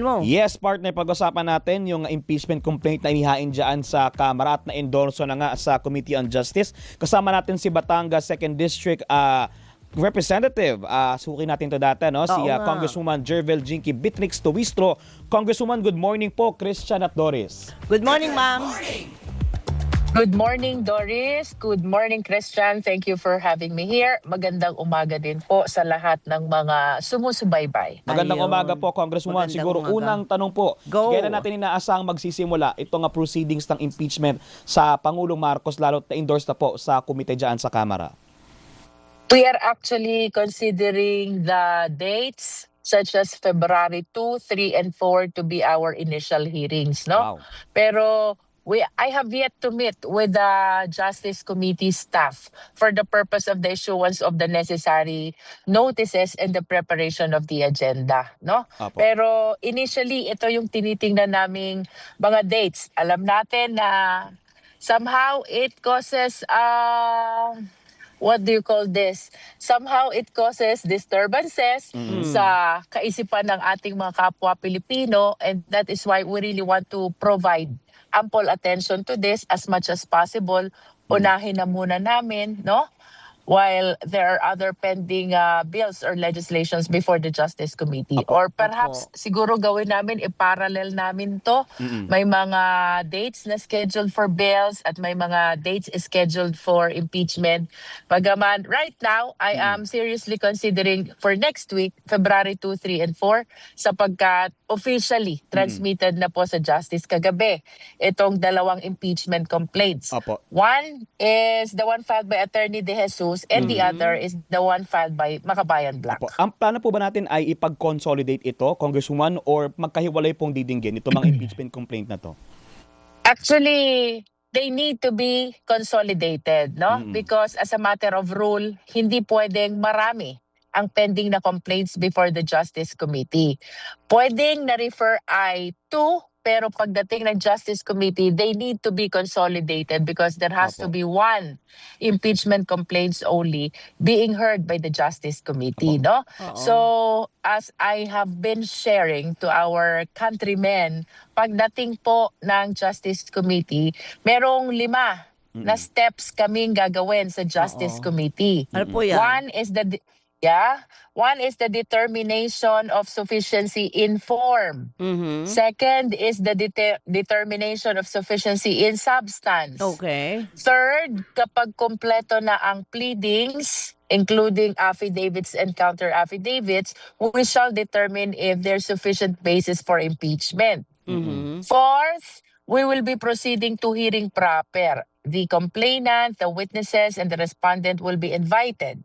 mo. Yes, partner, pag-usapan natin yung impeachment complaint na inihain dyan sa Kamara at na-endorso na nga sa Committee on Justice. Kasama natin si Batangas 2nd District Representative. Suki natin to data, no? Si Congresswoman Jervel Jinky Bitrix Tuwistro. Congresswoman, good morning po, Christian at Doris. Good morning, ma'am. Good morning, Doris. Good morning, Christian. Thank you for having me here. Magandang umaga din po sa lahat ng mga sumusubaybay. Magandang Ayun. umaga po, Congresswoman. Magandang Siguro umaga. unang tanong po, Go. kailan natin inaasang magsisimula itong proceedings ng impeachment sa Pangulong Marcos, lalo't na-endorse na po sa komite dyan sa Kamara? We are actually considering the dates such as February 2, 3, and 4 to be our initial hearings, no? Wow. Pero I have yet to meet with the Justice Committee staff for the purpose of the issuance of the necessary notices and the preparation of the agenda, no? Apo. Pero initially, ito yung tinitingnan naming mga dates. Alam natin na somehow it causes what do you call this? Somehow it causes disturbances sa kaisipan ng ating mga kapwa Pilipino, and that is why we really want to provide ample attention to this as much as possible. Unahin na muna namin, no? While there are other pending bills or legislations before the Justice Committee. Apo. Or perhaps siguro gawin namin, i-parallel namin to. May mga dates na scheduled for bills at may mga dates scheduled for impeachment. Bagaman, right now, I am seriously considering for next week, February 2, 3, and 4, sapagkat officially transmitted na po sa Justice kagabi itong dalawang impeachment complaints. Apo. One is the one filed by Attorney De Jesus and the other is the one filed by Makabayan Black. Opo. Ang plano po ba natin ay ipag-consolidate ito, Congresswoman, or magkahiwalay pong didinggin ito mga impeachment complaint na to? Actually, they need to be consolidated, no? Because as a matter of rule, hindi pwedeng marami ang pending na complaints before the Justice Committee. Pwedeng na-refer ay to, pero pagdating ng Justice Committee, they need to be consolidated because there has to be one impeachment complaints only being heard by the Justice Committee, no? So, as I have been sharing to our countrymen, pagdating po ng Justice Committee, merong 5 na steps kaming gagawin sa Justice Committee. Ano po yan? One is the determination of sufficiency in form. Mhm. Second is the determination of sufficiency in substance. Okay. Third, kapag kompleto na ang pleadings, including affidavits and counter affidavits, we shall determine if there's sufficient basis for impeachment. Fourth, we will be proceeding to hearing proper. The complainant, the witnesses, and the respondent will be invited.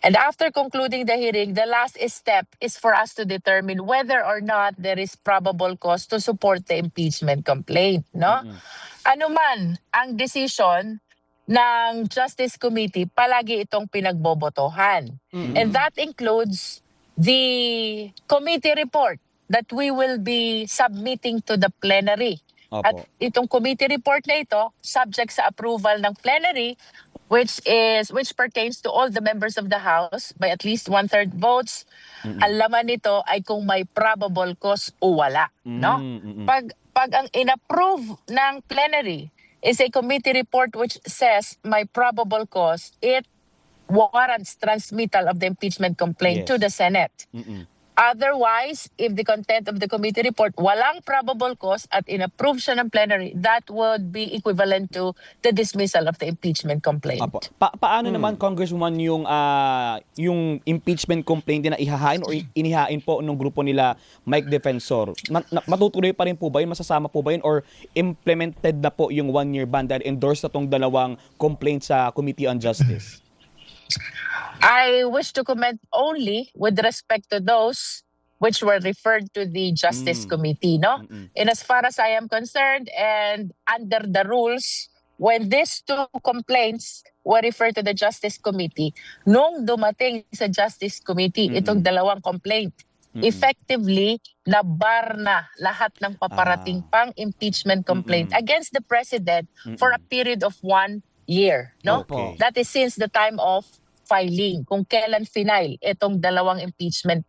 And after concluding the hearing, the last step is for us to determine whether or not there is probable cause to support the impeachment complaint, no? Ano man ang decision ng Justice Committee, palagi itong pinagbobotohan. And that includes the committee report that we will be submitting to the plenary. Opo. At itong committee report na ito, subject sa approval ng plenary, which pertains to all the members of the House by at least 1/3 votes. Ang laman nito ay kung may probable cause o wala, no? Pag ang inapprove ng plenary is a committee report which says may probable cause, it warrants transmittal of the impeachment complaint to the Senate. Otherwise, if the content of the committee report walang probable cause at inapprove siya ng plenary, that would be equivalent to the dismissal of the impeachment complaint. Apo. Paano naman, Congresswoman, yung impeachment complaint na ihahain or inihain po ng grupo nila Mike Defensor? Matutuloy pa rin po ba yun? Masasama po ba yun? Or implemented na po yung 1-year ban dahil endorsed na tong dalawang complaint sa Committee on Justice? I wish to comment only with respect to those which were referred to the Justice Committee, no? And as far as I am concerned, and under the rules, when these 2 complaints were referred to the Justice Committee, nung dumating sa Justice Committee, itong dalawang complaint, effectively, nabar na lahat ng paparating pang impeachment complaint against the President for a period of 1 year, no? Okay. That is since the time of filing, kung kailan final itong dalawang impeachment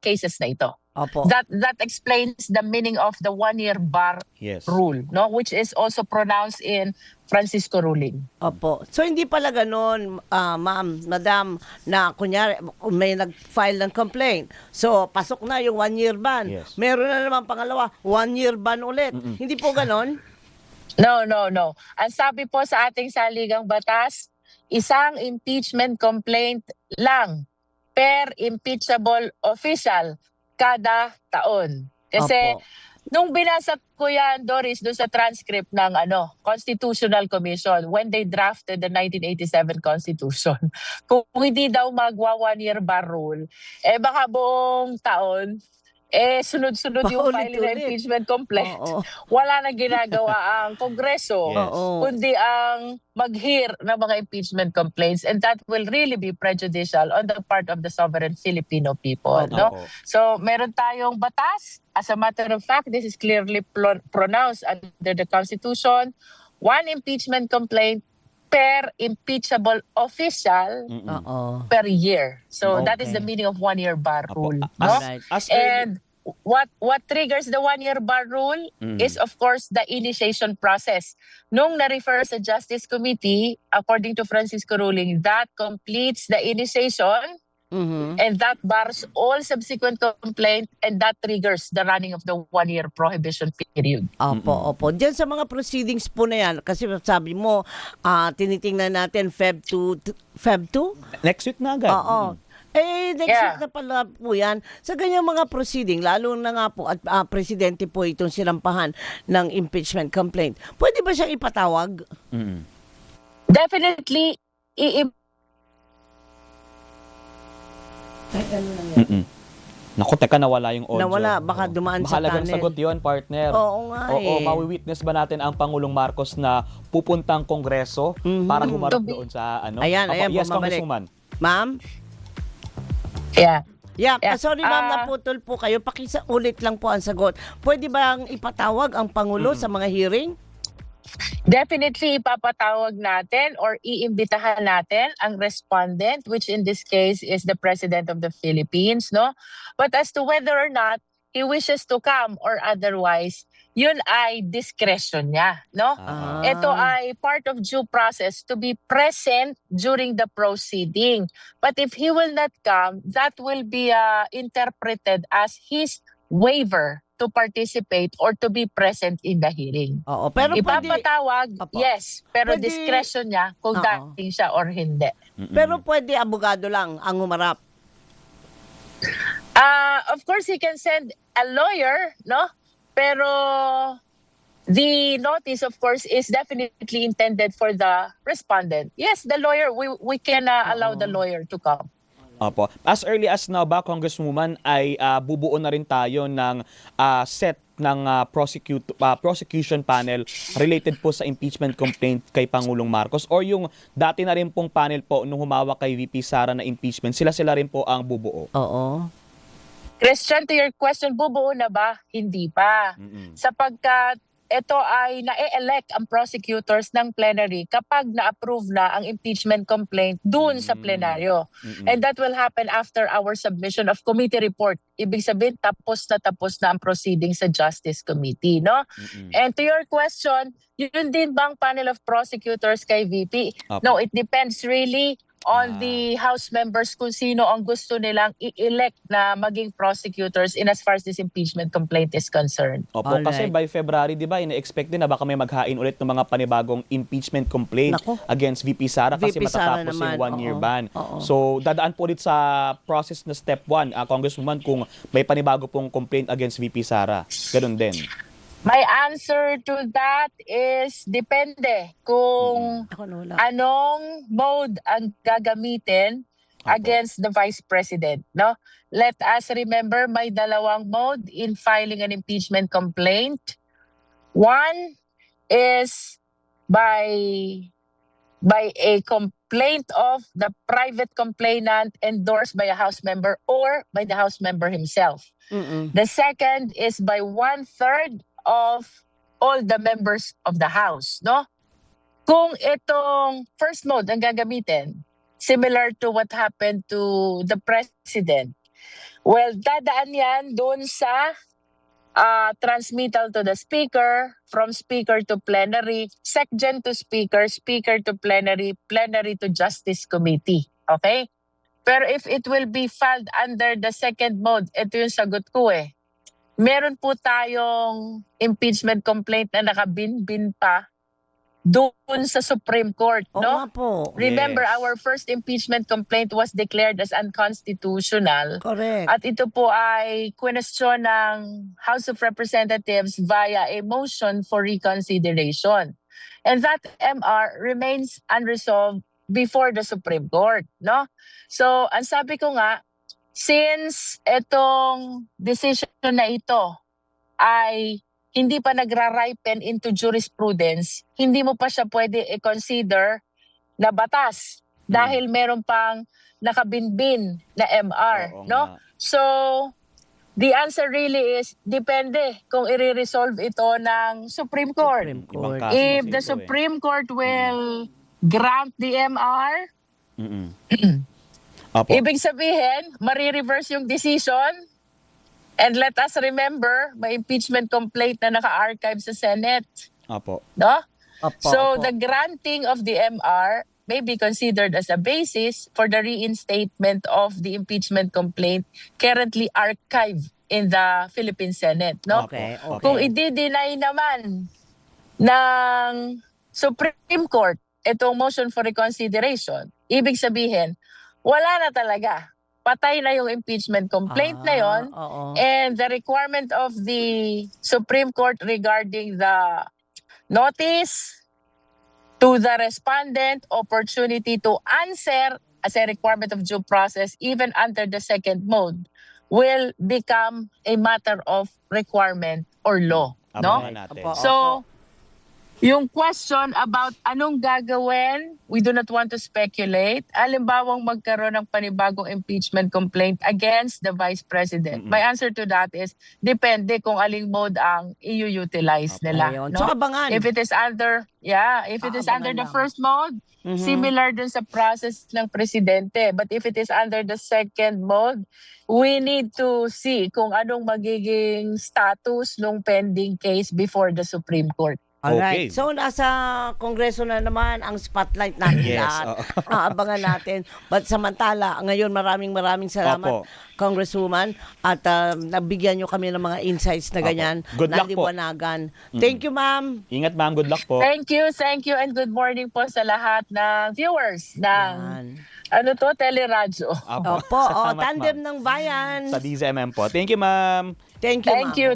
cases na ito. Opo. That explains the meaning of the 1-year bar Yes. rule, no, which is also pronounced in Francisco ruling. Opo. So hindi pala ganoon, ma'am, madam, na kunyari may nag-file ng complaint. So pasok na yung 1-year ban. Yes. Meron na naman pangalawa, 1-year ban ulit. Hindi po ganon? No. Ang sabi po sa ating saligang batas, isang impeachment complaint lang per impeachable official kada taon. Kasi Opo. nung binasa ko yan, Doris, doon sa transcript ng Constitutional Commission when they drafted the 1987 Constitution, kung hindi daw magwa 1-year bar rule, baka buong taon, sunod-sunod yung filing na Paulit-ulit. impeachment complaint. Oo. Wala na ginagawa ang Kongreso, Yes. Oo. kundi ang mag-hear ng mga impeachment complaints, and that will really be prejudicial on the part of the sovereign Filipino people. Opo. No? Opo. So meron tayong batas. As a matter of fact, this is clearly pronounced under the Constitution. 1 impeachment complaint per impeachable official Oo. per year. So that is Okay. the meaning of 1-year bar Opo. rule. As, No? Alright. as early- And what triggers the 1-year bar rule is, of course, the initiation process. Nung na-refer sa Justice Committee, according to Francisco ruling, that completes the initiation Mhm. and that bars all subsequent complaint, and that triggers the running of the 1-year prohibition period. Opo, opo. Diyan sa mga proceedings po na yan, kasi sabi mo, tinitingnan natin Feb 2? Next week na agad. Oo. Next Yeah. week na pala po yan. Sa ganyang mga proceeding, lalo na nga po, at presidente po itong sinampahan ng impeachment complaint, pwede ba siyang ipatawag? Mm-mm. Definitely, Mm-mm. Naku, teka, nawala yung audio. Nawala, baka dumaan sa Mahalagang tunnel. sagot yun, partner. Oo nga Oo, eh. mawi-witness ba natin ang Pangulong Marcos na pupuntang Kongreso para humarap doon sa Ayan, Opo, ayan, yes, bumabalik. Congresswoman. Ma'am? yeah. Yeah, Yeah, sorry ma'am, naputol po kayo. Ulit lang po ang sagot. Pwede bang ipatawag ang Pangulo sa mga hearing? Definitely ipapatawag natin or iimbitahan natin ang respondent, which in this case is the President of the Philippines, no? But as to whether or not he wishes to come or otherwise, yun ay discretion niya, no? Ah. Ito ay part of due process to be present during the proceeding. But if he will not come, that will be interpreted as his waiver to participate or to be present in the hearing. Oo, pero pwede, Ipapatawag, Opo. yes, pero Pwede- discretion niya kung Oo. dating siya or hindi. pero pwede abogado lang ang humarap. Of course, he can send a lawyer, no? Pero the notice, of course, is definitely intended for the respondent. Yes, the lawyer, we can allow the lawyer to come. Opo. As early as now ba, Congresswoman, ay bubuo na rin tayo ng set ng prosecution panel related po sa impeachment complaint kay Pangulong Marcos, or yung dati na rin pong panel po nung humawak kay VP Sara na impeachment, sila rin po ang bubuo? Oo. Christian, to your question, bubuo na ba? Hindi pa. Sapagkat ito ay na-elect ang prosecutors ng plenary kapag na-approve na ang impeachment complaint dun sa plenaryo. And that will happen after our submission of committee report. Ibig sabihin, tapos na ang proceeding sa Justice Committee, no? And to your question, yun din bang panel of prosecutors kay VP? Opo. No, it depends really on the House members kung sino ang gusto nilang i-elect na maging prosecutors in as far as this impeachment complaint is concerned. Opo, kasi Alright. by February, di ba, ina-expect din na baka may maghain ulit ng mga panibagong impeachment complaint Naku. against VP Sara kasi VP Sara matatapos naman, yung 1-year oo. ban. Oo. So, dadaan po ulit sa process na step 1, Congresswoman, kung may panibago pong complaint against VP Sara. Ganun din. My answer to that is depende kung Ako na wala. anong mode ang gagamitin against the Vice President. No? Let us remember may dalawang mode in filing an impeachment complaint. One is by a complaint of the private complainant endorsed by a House member or by the House member himself. Mm-mm. The second is by 1/3 of all the members of the House, no? Kung itong first mode ang gagamitin, similar to what happened to the President, Well, dadaan yan doon sa transmittal to the speaker, from speaker to plenary, secgen to speaker, speaker to plenary, plenary to justice committee. Okay? Pero if it will be filed under the second mode, ito yung sagot ko eh. Meron po tayong impeachment complaint na nakabinbin pa doon sa Supreme Court, Oo nga no? po. Remember, Yes. our first impeachment complaint was declared as unconstitutional. Correct. At ito po ay question ng House of Representatives via a motion for reconsideration. And that MR remains unresolved before the Supreme Court, no? So, ang sabi ko nga, since itong decision na ito ay hindi pa nagra-ripen into jurisprudence, hindi mo pa siya pwede i-consider na batas dahil meron pang nakabinbin na MR, Oo no? nga. So, the answer really is, depende kung i-resolve ito ng Supreme Court. Supreme Ibang Court. kaso If kasi the ito eh. Supreme Court will grant the MR, Mm-mm. Opo. ibig sabihin, marireverse yung decision. And let us remember, may impeachment complaint na naka-archive sa Senate, Opo. no? Opo, So opo. the granting of the MR may be considered as a basis for the reinstatement of the impeachment complaint currently archived in the Philippine Senate, no? Okay, okay. Kung i-deny naman ng Supreme Court itong motion for reconsideration, ibig sabihin, wala na talaga. Patay na yung impeachment complaint na yon. Oo. And the requirement of the Supreme Court regarding the notice to the respondent, opportunity to answer as a requirement of due process, even under the second mode, will become a matter of requirement or law. No? Abangan natin. Opo. So, yung question about anong gagawin, we do not want to speculate. Alimbawang magkaroon ng panibagong impeachment complaint against the Vice President. My answer to that is, depende kung aling mode ang i-utilize nila. Ayun. No? So, abangan. If it is under, if it is under Abangan the lang. first mode, similar dun sa process ng presidente. But if it is under the second mode, we need to see kung anong magiging status ng pending case before the Supreme Court. Alright. Okay. So, nasa Kongreso na naman ang spotlight natin Yes, lahat. oo. Aabangan natin. But samantala, ngayon maraming salamat, Opo. Congresswoman. At nabigyan nyo kami ng mga insights na Opo. ganyan. Good luck po. naliwanagan. Thank you, ma'am. Ingat ma'am, good luck po. Thank you, and good morning po sa lahat ng viewers ng, Yan. Teleradyo. Opo, Salamat, tandem ma'am. ng bayan. Sa DZMM po. Thank you ma'am. Thank you, Thank ma'am. you.